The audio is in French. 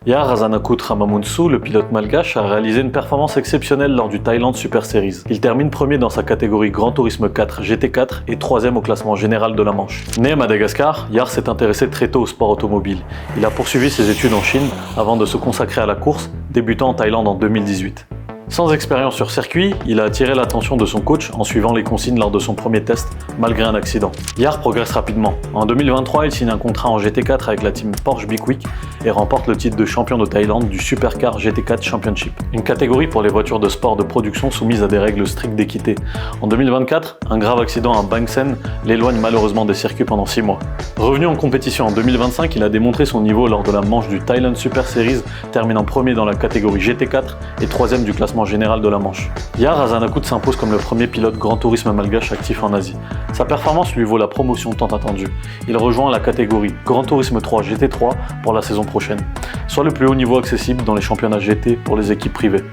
Yar Razanakut Ramamunsu, le pilote malgache, a réalisé une performance exceptionnelle lors du Thailand Super Series. Il termine premier dans sa catégorie Grand Tourisme 4 GT4 et troisième au classement général de la Manche. Né à Madagascar, Yar s'est intéressé très tôt au sport automobile. Il a poursuivi ses études en Chine avant de se consacrer à la course, débutant en Thaïlande en 2018. Sans expérience sur circuit, il a attiré l'attention de son coach en suivant les consignes lors de son premier test, malgré un accident. Yar progresse rapidement. En 2023, il signe un contrat en GT4 avec la team Porsche Big Week et remporte le titre de champion de Thaïlande du Supercar GT4 Championship, une catégorie pour les voitures de sport de production soumises à des règles strictes d'équité. En 2024, un grave accident à Bangsen l'éloigne malheureusement des circuits pendant 6 mois. Revenu en compétition en 2025, il a démontré son niveau lors de la manche du Thailand Super Series, terminant premier dans la catégorie GT4 et troisième du classement général de la Manche. Yar Razanakut s'impose comme le premier pilote Grand Tourisme malgache actif en Asie. Sa performance lui vaut la promotion tant attendue. Il rejoint la catégorie Grand Tourisme 3 GT3 pour la saison prochaine, soit le plus haut niveau accessible dans les championnats GT pour les équipes privées.